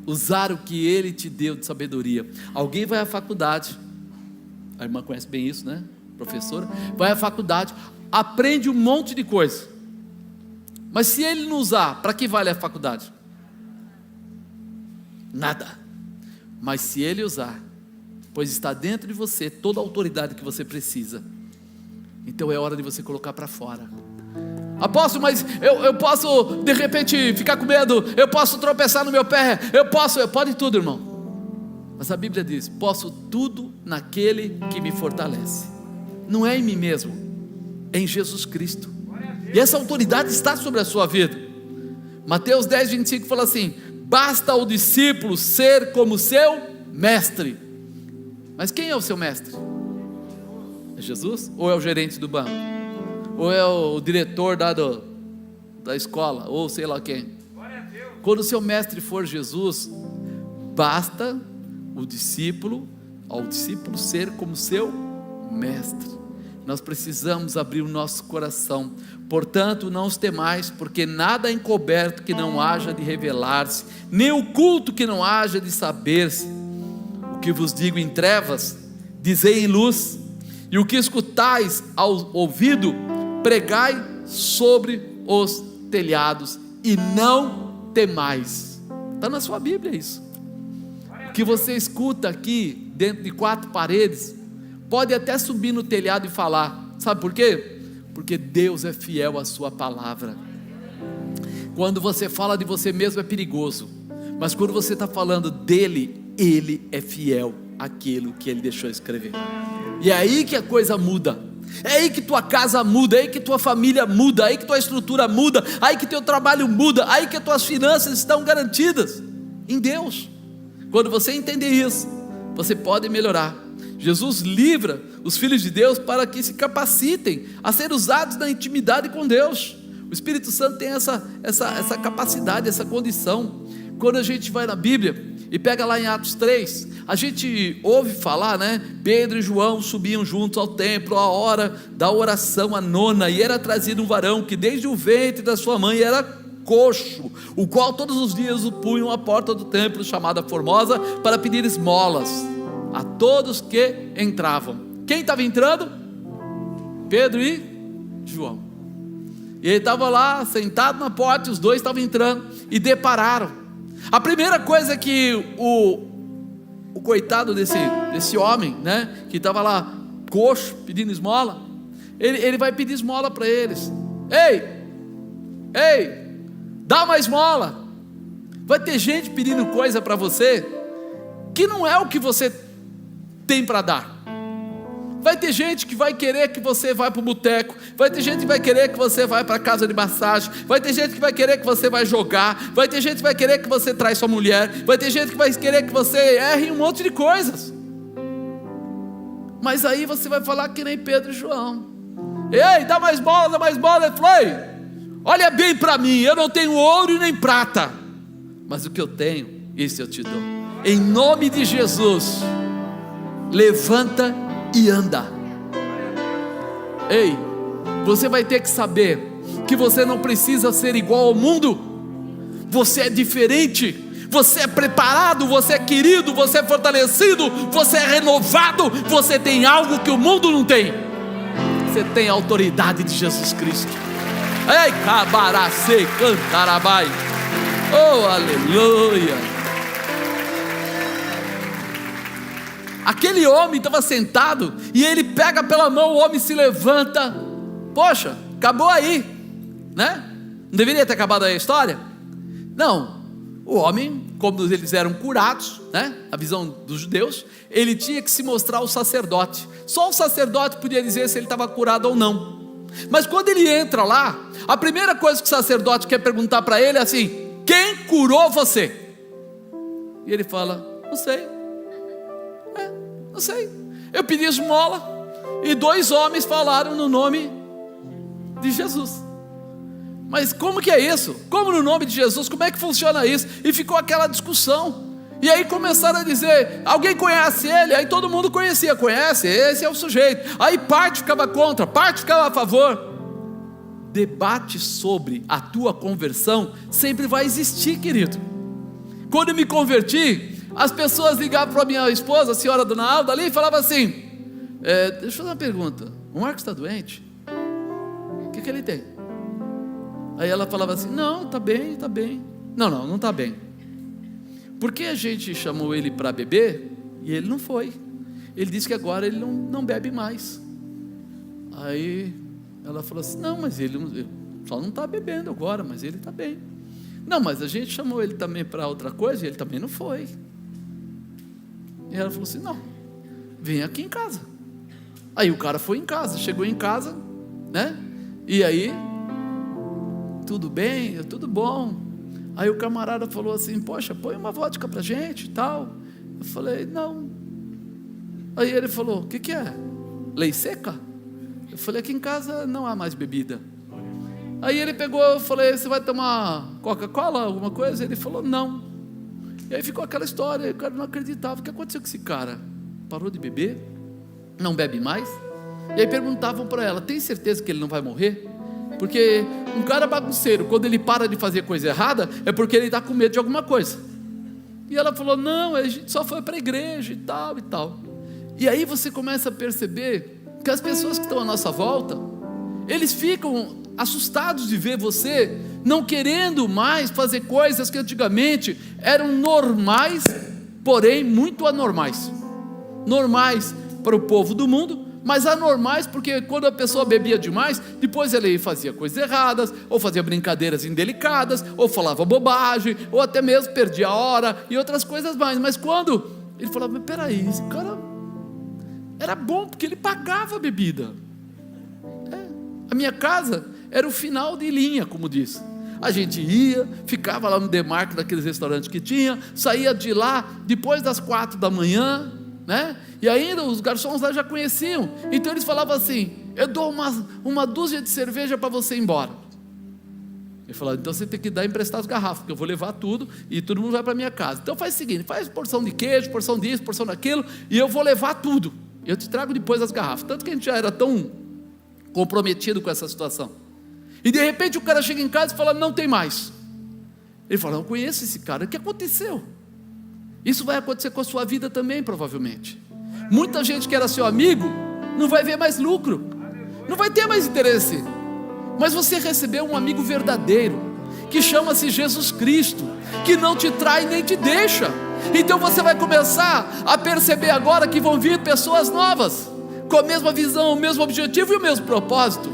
usar o que Ele te deu de sabedoria. Alguém vai à faculdade, a irmã conhece bem isso, né? Professora, vai à faculdade, aprende um monte de coisa, mas se ele não usar, para que vale a faculdade? Nada. Mas se ele usar, pois está dentro de você toda a autoridade que você precisa, então é hora de você colocar para fora. Apóstolo, mas eu posso de repente ficar com medo, eu posso tropeçar no meu pé, pode tudo, irmão. Mas a Bíblia diz: posso tudo naquele que me fortalece. Não é em mim mesmo, é em Jesus Cristo. E essa autoridade está sobre a sua vida. Mateus 10:25 fala assim: basta ao discípulo ser como seu mestre. Mas quem é o seu mestre? É Jesus? Ou é o gerente do banco? Ou é o diretor da escola? Ou sei lá quem? Quando o seu mestre for Jesus, basta ao discípulo ser como seu mestre. Nós precisamos abrir o nosso coração. Portanto, não os temais, porque nada é encoberto que não haja de revelar-se, nem oculto que não haja de saber-se. O que vos digo em trevas, dizei em luz, e o que escutais ao ouvido, pregai sobre os telhados, e não temais. Está na sua Bíblia isso. O que você escuta aqui, dentro de quatro paredes, pode até subir no telhado e falar. Sabe por quê? Porque Deus é fiel à sua palavra. Quando você fala de você mesmo é perigoso, mas quando você está falando dele, ele é fiel àquilo que ele deixou escrever. E é aí que a coisa muda. É aí que tua casa muda, é aí que tua família muda, é aí que tua estrutura muda, é aí que teu trabalho muda, é aí que as tuas finanças estão garantidas em Deus. Quando você entender isso, você pode melhorar. Jesus livra os filhos de Deus para que se capacitem a ser usados na intimidade com Deus. O Espírito Santo tem essa capacidade, essa condição. Quando a gente vai na Bíblia e pega lá em Atos 3, a gente ouve falar, né? Pedro e João subiam juntos ao templo à hora da oração, a nona, e era trazido um varão que desde o ventre da sua mãe era coxo, o qual todos os dias o punham à porta do templo chamada Formosa para pedir esmolas a todos que entravam. Quem estava entrando? Pedro e João. E ele estava lá sentado na porta, e os dois estavam entrando e depararam. A primeira coisa que o coitado desse homem, né, que estava lá coxo, pedindo esmola, ele vai pedir esmola para eles. Ei, Ei, dá uma esmola. Vai ter gente pedindo coisa para você que não é o que você tem para dar. Vai ter gente que vai querer que você vá para o boteco. Vai ter gente que vai querer que você vá para a casa de massagem. Vai ter gente que vai querer que você vai jogar. Vai ter gente que vai querer que você trai sua mulher. Vai ter gente que vai querer que você erre em um monte de coisas. Mas aí você vai falar que nem Pedro e João. Ei, dá mais bola, dá mais bola. Ele falou: ei, olha bem para mim, eu não tenho ouro e nem prata, mas o que eu tenho, isso eu te dou. Em nome de Jesus, levanta e anda. Ei, você vai ter que saber que você não precisa ser igual ao mundo. Você é diferente, você é preparado, você é querido, você é fortalecido, você é renovado, você tem algo que o mundo não tem. Você tem a autoridade de Jesus Cristo. Ei, cabaracê, cantarabai. Oh, aleluia. Aquele homem estava sentado e ele pega pela mão, o homem se levanta. Poxa, acabou aí, né? Não deveria ter acabado aí a história? Não, o homem, como eles eram curados, né? A visão dos judeus, ele tinha que se mostrar ao sacerdote. Só o sacerdote podia dizer se ele estava curado ou não. Mas quando ele entra lá, a primeira coisa que o sacerdote quer perguntar para ele é assim: quem curou você? E ele fala: não sei. Não sei, eu pedi esmola e 2 homens falaram no nome de Jesus. Mas como que é isso? Como no nome de Jesus? Como é que funciona isso? E ficou aquela discussão. E aí começaram a dizer: alguém conhece ele? Aí todo mundo conhecia: conhece, esse é o sujeito. Aí parte ficava contra, parte ficava a favor. Debate sobre a tua conversão sempre vai existir, querido. Quando eu me converti, as pessoas ligavam para a minha esposa, a senhora Dona Alda ali, e falavam assim: deixa eu fazer uma pergunta, o Marcos está doente? O que ele tem? Aí ela falava assim: não, está bem, está bem. Não está bem. Por que a gente chamou ele para beber e ele não foi? Ele disse que agora ele não bebe mais. Aí ela falou assim: não, mas ele só não está bebendo agora, mas ele está bem. Não, mas a gente chamou ele também para outra coisa e ele também não foi. E ela falou assim: não, vem aqui em casa. Aí o cara foi em casa, chegou em casa, né? E aí, tudo bem, tudo bom. Aí o camarada falou assim: poxa, põe uma vodka pra gente e tal. Eu falei: não. Aí ele falou: o que é? Lei seca? Eu falei: aqui em casa não há mais bebida. Aí ele pegou, eu falei: você vai tomar Coca-Cola, alguma coisa? Ele falou: não. E aí ficou aquela história, o cara não acreditava. O que aconteceu com esse cara? Parou de beber? Não bebe mais? E aí perguntavam para ela: tem certeza que ele não vai morrer? Porque um cara bagunceiro, quando ele para de fazer coisa errada, é porque ele está com medo de alguma coisa. E ela falou: não, a gente só foi para a igreja e tal e tal. E aí você começa a perceber que as pessoas que estão à nossa volta, eles ficam assustados de ver você não querendo mais fazer coisas que antigamente eram normais, porém muito anormais. Normais para o povo do mundo, mas anormais porque quando a pessoa bebia demais, depois ela fazia coisas erradas, ou fazia brincadeiras indelicadas, ou falava bobagem, ou até mesmo perdia a hora e outras coisas mais. Mas quando ele falava: mas peraí, esse cara era bom porque ele pagava a bebida. A minha casa era o final de linha, como diz. A gente ia, ficava lá no Demarco, daqueles restaurantes que tinha, saía de lá depois das 4 da manhã, né? E ainda os garçons lá já conheciam. Então eles falavam assim: eu dou uma dúzia de cerveja para você ir embora. Ele falou: então você tem que dar emprestar as garrafas, porque eu vou levar tudo e todo mundo vai para minha casa. Então faz o seguinte: faz porção de queijo, porção disso, porção daquilo, e eu vou levar tudo. Eu te trago depois as garrafas. Tanto que a gente já era tão comprometido com essa situação. E de repente o cara chega em casa e fala: não tem mais. Ele fala: não conheço esse cara, o que aconteceu? Isso vai acontecer com a sua vida também, provavelmente. Muita gente que era seu amigo não vai ver mais lucro, não vai ter mais interesse. Mas você recebeu um amigo verdadeiro, que chama-se Jesus Cristo, que não te trai nem te deixa. Então você vai começar a perceber agora que vão vir pessoas novas, com a mesma visão, o mesmo objetivo e o mesmo propósito,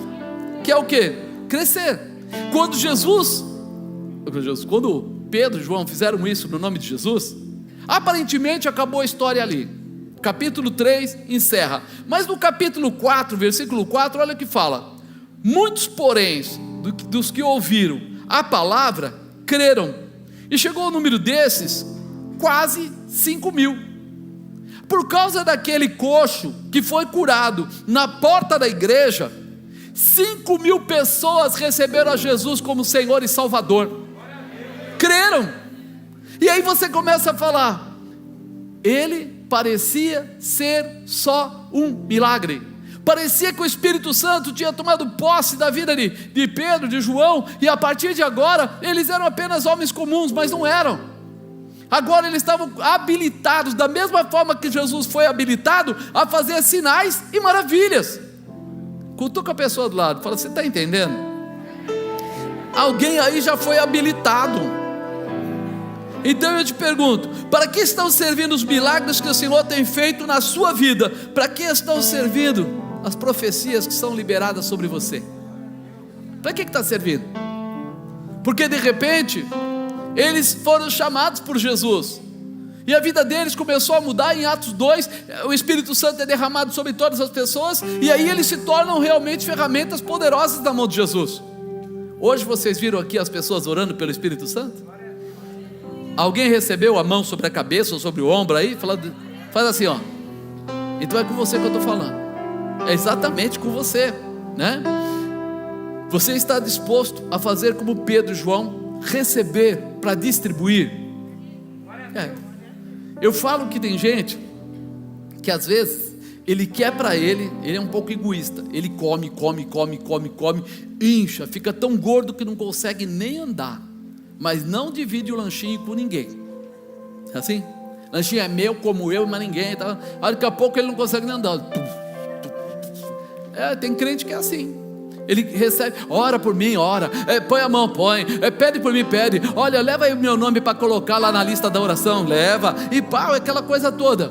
que é o quê? Crescer. Quando Pedro e João fizeram isso no nome de Jesus, aparentemente acabou a história ali. Capítulo 3 encerra. Mas no capítulo 4, versículo 4, olha o que fala: muitos, porém, dos que ouviram a palavra, creram, e chegou o número desses, quase 5.000. Por causa daquele coxo que foi curado na porta da igreja, 5.000 pessoas receberam a Jesus como Senhor e Salvador. Creram. E aí você começa a falar: ele parecia ser só um milagre, parecia que o Espírito Santo tinha tomado posse da vida de Pedro, de João, e a partir de agora eles eram apenas homens comuns, mas não eram. Agora eles estavam habilitados, da mesma forma que Jesus foi habilitado a fazer sinais e maravilhas. Cutuca a pessoa do lado, fala: você está entendendo? Alguém aí já foi habilitado. Então eu te pergunto: para que estão servindo os milagres que o Senhor tem feito na sua vida? Para que estão servindo as profecias que são liberadas sobre você? Para que está servindo? Porque de repente eles foram chamados por Jesus, e a vida deles começou a mudar. Em Atos 2, o Espírito Santo é derramado sobre todas as pessoas, e aí eles se tornam realmente ferramentas poderosas na mão de Jesus. Hoje vocês viram aqui as pessoas orando pelo Espírito Santo? Alguém recebeu a mão sobre a cabeça ou sobre o ombro aí? Faz assim, ó. Então é com você que eu estou falando. É exatamente com você, né? Você está disposto a fazer como Pedro e João, receber para distribuir? Eu falo que tem gente que às vezes ele quer para ele é um pouco egoísta. Ele come, incha, fica tão gordo que não consegue nem andar, mas não divide o lanchinho com ninguém. É assim? Lanchinho é meu, como eu, mas ninguém, tá? Daqui a pouco ele não consegue nem andar. Tem crente que é assim. Ele recebe: ora por mim, ora, põe a mão, põe, pede por mim, pede, olha, leva aí o meu nome para colocar lá na lista da oração, leva, e pau, aquela coisa toda.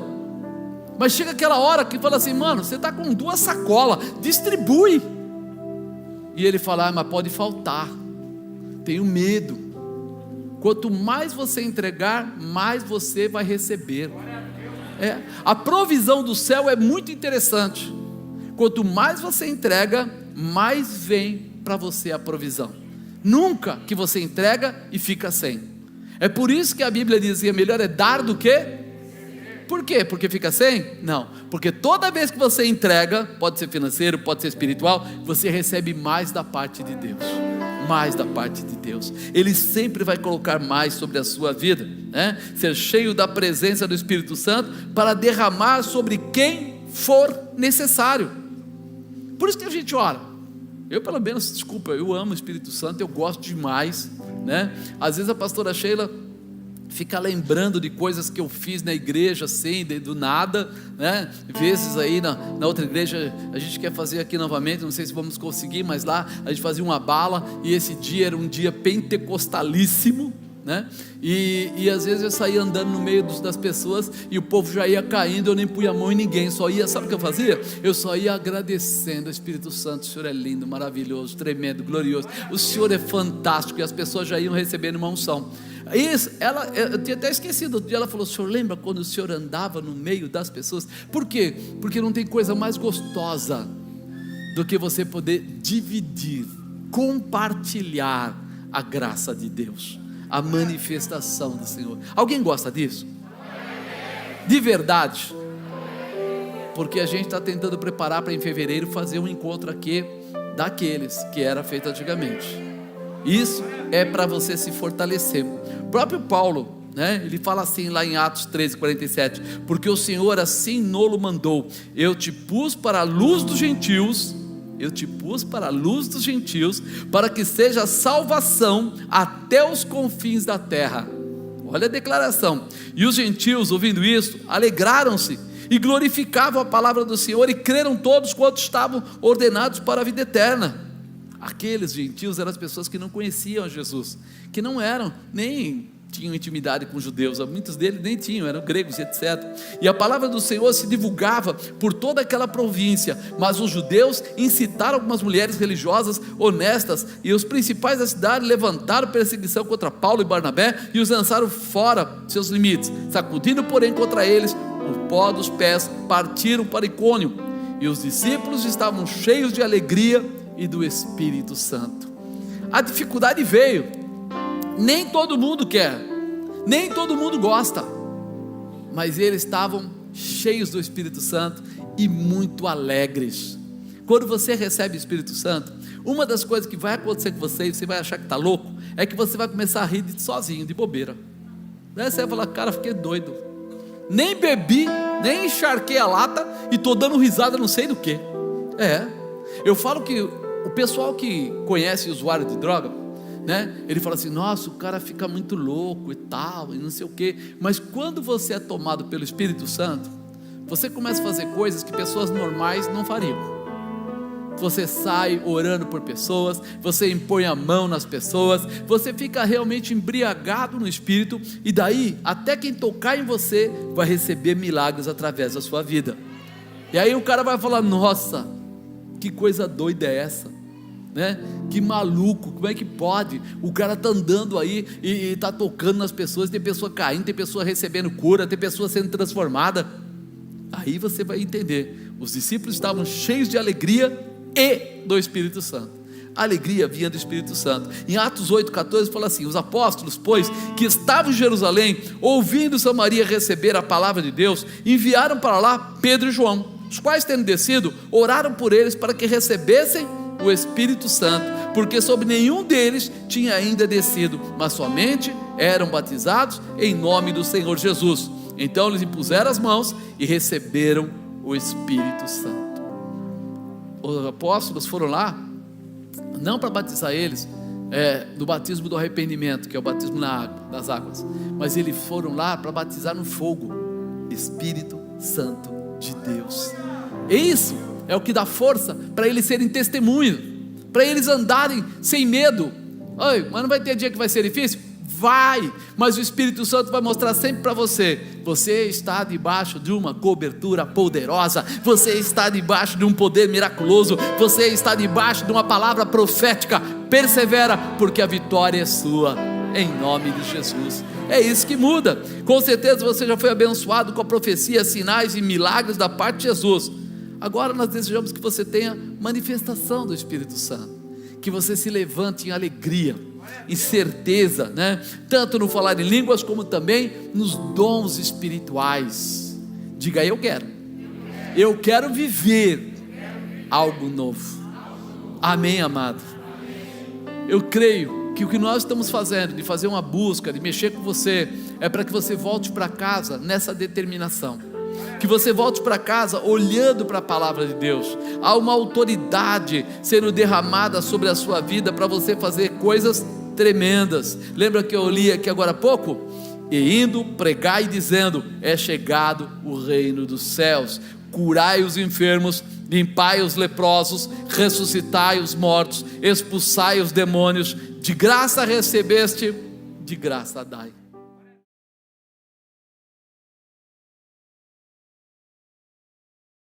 Mas chega aquela hora que fala assim: mano, você está com 2 sacolas, distribui. E ele fala: mas pode faltar, tenho medo. Quanto mais você entregar, mais você vai receber. A provisão do céu é muito interessante. Quanto mais você entrega, mais vem para você a provisão. Nunca que você entrega e fica sem. É por isso que a Bíblia dizia: melhor é dar do que... Por quê? Porque fica sem? Não, porque toda vez que você entrega, pode ser financeiro, pode ser espiritual, você recebe mais da parte de Deus. Mais da parte de Deus. Ele sempre vai colocar mais sobre a sua vida, né? Ser cheio da presença do Espírito Santo para derramar sobre quem for necessário. Por isso que a gente ora. Eu, pelo menos, desculpa, eu amo o Espírito Santo, eu gosto demais, né? Às vezes a pastora Sheila fica lembrando de coisas que eu fiz na igreja, assim, do nada, né? Vezes aí na outra igreja, a gente quer fazer aqui novamente, não sei se vamos conseguir, mas lá a gente fazia uma bala, e esse dia era um dia pentecostalíssimo, né? E às vezes eu saía andando no meio das pessoas, e o povo já ia caindo, eu nem punha a mão em ninguém, só ia, sabe o que eu fazia? Eu só ia agradecendo: Espírito Santo, o Senhor é lindo, maravilhoso, tremendo, glorioso, o Senhor é fantástico, e as pessoas já iam recebendo uma unção. Isso, eu tinha até esquecido. Outro dia ela falou: o senhor lembra quando o senhor andava no meio das pessoas? Por quê? Porque não tem coisa mais gostosa do que você poder dividir, compartilhar a graça de Deus, a manifestação do Senhor. Alguém gosta disso? De verdade? Porque a gente está tentando preparar para em fevereiro fazer um encontro aqui daqueles que era feito antigamente. Isso é para você se fortalecer. O próprio Paulo, né, ele fala assim lá em Atos 13:47: porque o Senhor assim nolo mandou, eu te pus para a luz dos gentios, para que seja salvação até os confins da terra. Olha a declaração. E os gentios, ouvindo isso, alegraram-se e glorificavam a palavra do Senhor, e creram todos quantos estavam ordenados para a vida eterna. Aqueles gentios eram as pessoas que não conheciam a Jesus, que não eram nem tinham intimidade com os judeus, muitos deles nem tinham, eram gregos, etc. E a palavra do Senhor se divulgava por toda aquela província, mas os judeus incitaram algumas mulheres religiosas honestas, e os principais da cidade levantaram perseguição contra Paulo e Barnabé, e os lançaram fora de seus limites, sacudindo porém contra eles o pó dos pés, partiram para Icônio, e os discípulos estavam cheios de alegria e do Espírito Santo. A dificuldade veio. Nem todo mundo quer, nem todo mundo gosta, mas eles estavam cheios do Espírito Santo e muito alegres. Quando você recebe o Espírito Santo, uma das coisas que vai acontecer com você, e você vai achar que está louco, é que você vai começar a rir sozinho, de bobeira. Daí você vai falar: cara, fiquei doido, nem bebi, nem encharquei a lata e estou dando risada não sei do que. Eu falo que o pessoal que conhece usuário de droga, ele fala assim: nossa, o cara fica muito louco e tal, e não sei o que. Mas quando você é tomado pelo Espírito Santo, você começa a fazer coisas que pessoas normais não fariam. Você sai orando por pessoas, você impõe a mão nas pessoas, você fica realmente embriagado no Espírito, e daí até quem tocar em você vai receber milagres através da sua vida. E aí o cara vai falar: nossa, que coisa doida é essa? Que maluco, como é que pode? O cara está andando aí e está tocando nas pessoas, tem pessoa caindo, tem pessoa recebendo cura, tem pessoa sendo transformada. Aí você vai entender, os discípulos estavam cheios de alegria e do Espírito Santo. A alegria vinha do Espírito Santo. Em Atos 8,14 fala assim: os apóstolos, pois, que estavam em Jerusalém, ouvindo Samaria receber a palavra de Deus, enviaram para lá Pedro e João, os quais, tendo descido, oraram por eles para que recebessem o Espírito Santo, porque sobre nenhum deles tinha ainda descido, mas somente eram batizados em nome do Senhor Jesus. Então eles impuseram as mãos e receberam o Espírito Santo. Os apóstolos foram lá, não para batizar eles do batismo do arrependimento, que é o batismo na água, das águas, mas eles foram lá para batizar no fogo, Espírito Santo de Deus. Isso é o que dá força para eles serem testemunhas, para eles andarem sem medo. Mas não vai ter dia que vai ser difícil? Vai, mas o Espírito Santo vai mostrar sempre para você: você está debaixo de uma cobertura poderosa, você está debaixo de um poder miraculoso, você está debaixo de uma palavra profética. Persevera, porque a vitória é sua, em nome de Jesus. É isso que muda. Com certeza você já foi abençoado com a profecia, sinais e milagres da parte de Jesus. Agora nós desejamos que você tenha manifestação do Espírito Santo, que você se levante em alegria, em certeza, tanto no falar em línguas, como também nos dons espirituais. Diga: eu quero viver algo novo. Amém, amado? Eu creio que o que nós estamos fazendo, de fazer uma busca, de mexer com você, é para que você volte para casa nessa determinação, que você volte para casa olhando para a palavra de Deus. Há uma autoridade sendo derramada sobre a sua vida para você fazer coisas tremendas. Lembra que eu li aqui agora há pouco? E indo, pregai dizendo: é chegado o reino dos céus, curai os enfermos, limpai os leprosos, ressuscitai os mortos, expulsai os demônios. De graça recebeste, de graça dai.